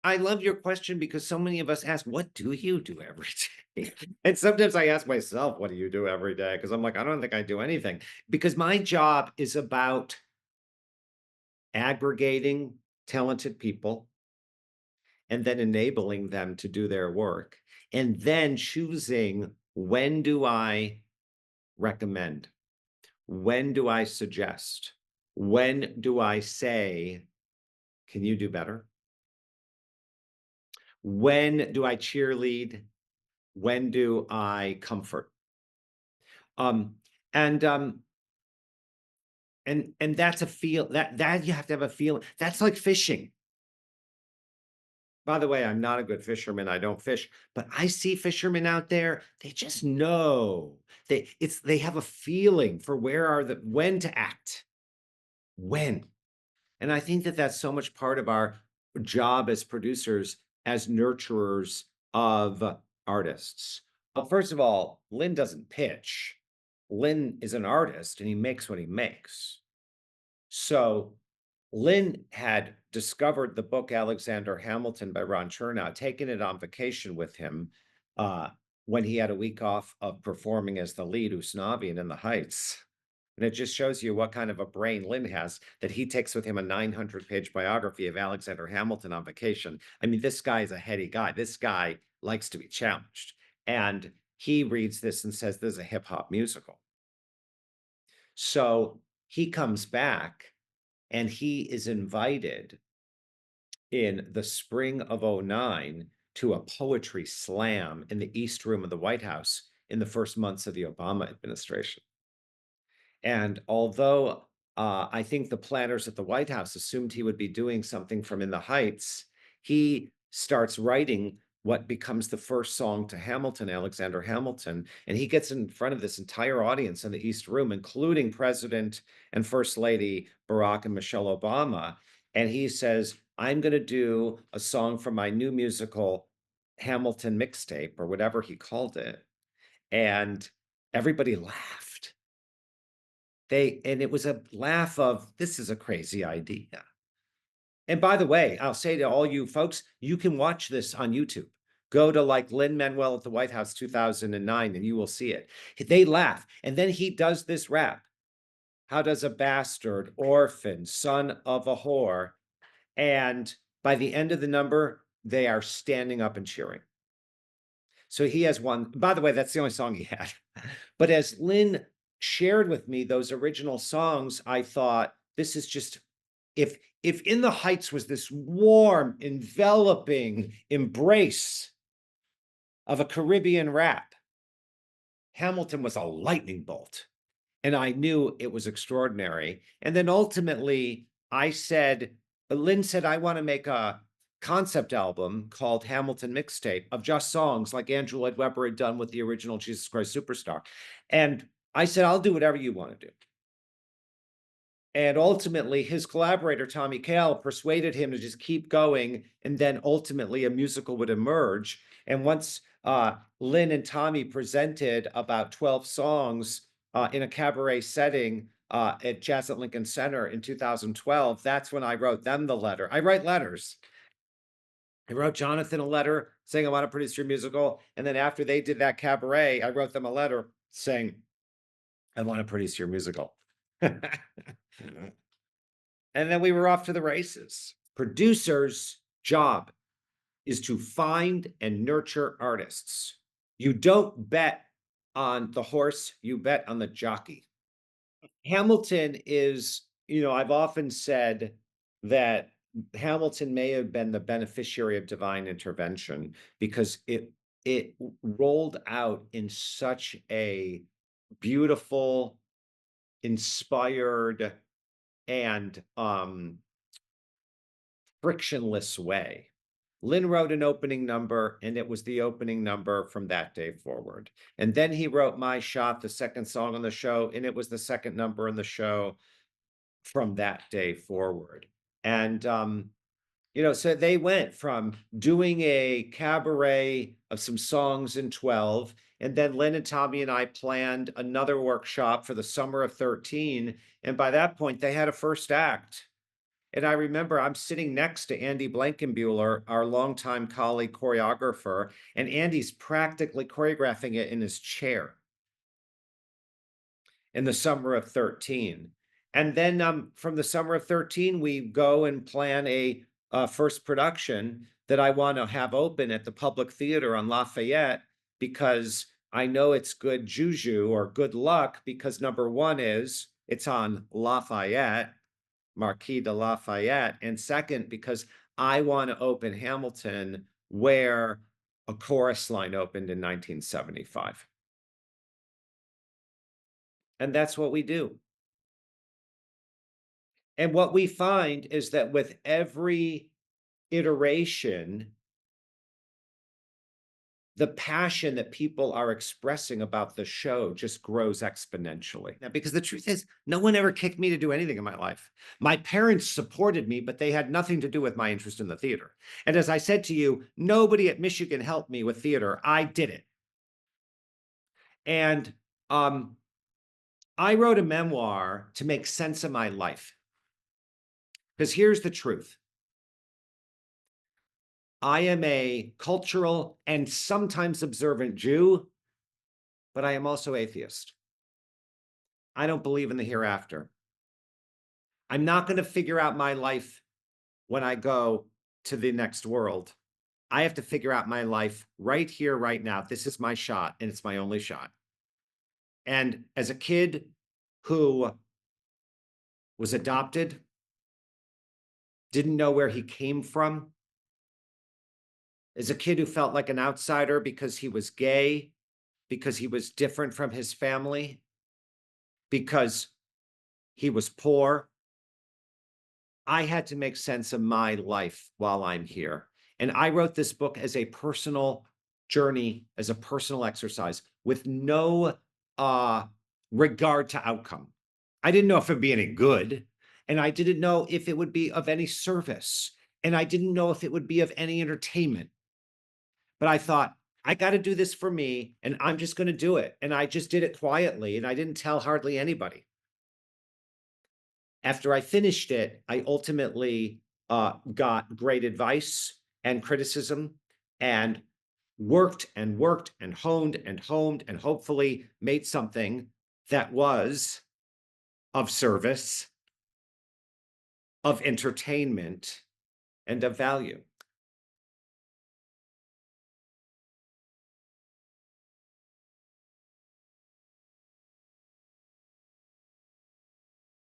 I love your question because so many of us ask, "What do you do every day?" And sometimes I ask myself, "What do you do every day?" Because I'm like, I don't think I do anything. Because my job is about aggregating talented people and then enabling them to do their work, and then choosing when do I recommend? When do I suggest? When do I say, "Can you do better?" When do I cheerlead? When do I comfort? Um, and and that's a feel that you have to have a feeling. That's like fishing. By the way, I'm not a good fisherman. I don't fish, but I see fishermen out there. They just know they have a feeling for where are the when to act, when. And I think that that's so much part of our job as producers, as nurturers of artists. Well, first of all, Lynn doesn't pitch. Lynn is an artist and he makes what he makes. So Lynn had discovered the book Alexander Hamilton by Ron Chernow, taken it on vacation with him uh, when he had a week off of performing as the lead Usnavian in the Heights. And it just shows you what kind of a brain Lynn has that he takes with him a 900-page biography of Alexander Hamilton on vacation. I mean, this guy is a heady guy. This guy likes to be challenged. And he reads this and says, this is a hip hop musical. So he comes back and he is invited in the spring of '09 to a poetry slam in the East Room of the White House in the first months of the Obama administration. And although I think the planners at the White House assumed he would be doing something from In the Heights, he starts writing what becomes the first song to Hamilton, Alexander Hamilton. And he gets in front of this entire audience in the East Room, including President and First Lady Barack and Michelle Obama. And he says, I'm going to do a song from my new musical, Hamilton mixtape, or whatever he called it. And everybody laughed. And it was a laugh of, "This is a crazy idea." And by the way, I'll say to all you folks, you can watch this on YouTube. Go to like Lin-Manuel at the White House 2009 and you will see it. They laugh. And then he does this rap. How does a bastard, orphan, son of a whore? And by the end of the number, they are standing up and cheering. So he has one. By the way, that's the only song he had. But as Lynn shared with me those original songs, I thought, this is just if In the Heights was this warm, enveloping embrace of a Caribbean rap, Hamilton was a lightning bolt. And I knew it was extraordinary. And then ultimately, Lynn said, I want to make a concept album called Hamilton Mixtape of just songs like Andrew Lloyd Webber had done with the original Jesus Christ Superstar. And I said, I'll do whatever you want to do. And ultimately, his collaborator, Tommy Kail, persuaded him to just keep going. And then ultimately, a musical would emerge. And once Lynn and Tommy presented about 12 songs in a cabaret setting at Jazz at Lincoln Center in 2012, that's when I wrote them the letter. I write letters. I wrote Jonathan a letter saying, I want to produce your musical. And then after they did that cabaret, I wrote them a letter saying, I want to produce your musical. And then we were off to the races. Producer's job is to find and nurture artists. You don't bet on the horse, you bet on the jockey. Hamilton is, I've often said that Hamilton may have been the beneficiary of divine intervention because it rolled out in such a beautiful, inspired, and frictionless way. Lynn wrote an opening number, and it was the opening number from that day forward. And then he wrote My Shot, the second song on the show, and it was the second number in the show from that day forward. And so they went from doing a cabaret of some songs in 12, and then Lynn and Tommy and I planned another workshop for the summer of 13. And by that point, they had a first act. And I remember I'm sitting next to Andy Blankenbuehler, our longtime colleague choreographer, and Andy's practically choreographing it in his chair in the summer of 13. And then from the summer of 13, we go and plan a first production that I want to have open at the Public Theater on Lafayette because I know it's good juju or good luck because number one is it's on Lafayette, Marquis de Lafayette. And second, because I want to open Hamilton where a chorus line opened in 1975. And that's what we do. And what we find is that with every iteration, the passion that people are expressing about the show just grows exponentially. Now, because the truth is, no one ever kicked me to do anything in my life. My parents supported me, but they had nothing to do with my interest in the theater. And as I said to you, nobody at Michigan helped me with theater. I did it. And I wrote a memoir to make sense of my life. Because here's the truth. I am a cultural and sometimes observant Jew, but I am also atheist. I don't believe in the hereafter. I'm not going to figure out my life when I go to the next world. I have to figure out my life right here, right now. This is my shot, and it's my only shot. And as a kid who was adopted, didn't know where he came from, as a kid who felt like an outsider because he was gay, because he was different from his family, because he was poor, I had to make sense of my life while I'm here. And I wrote this book as a personal journey, as a personal exercise with no regard to outcome. I didn't know if it'd be any good, and I didn't know if it would be of any service, and I didn't know if it would be of any entertainment. But I thought, I got to do this for me, and I'm just going to do it. And I just did it quietly, and I didn't tell hardly anybody. After I finished it, I ultimately got great advice and criticism and worked and worked and honed and hopefully made something that was of service, of entertainment, and of value.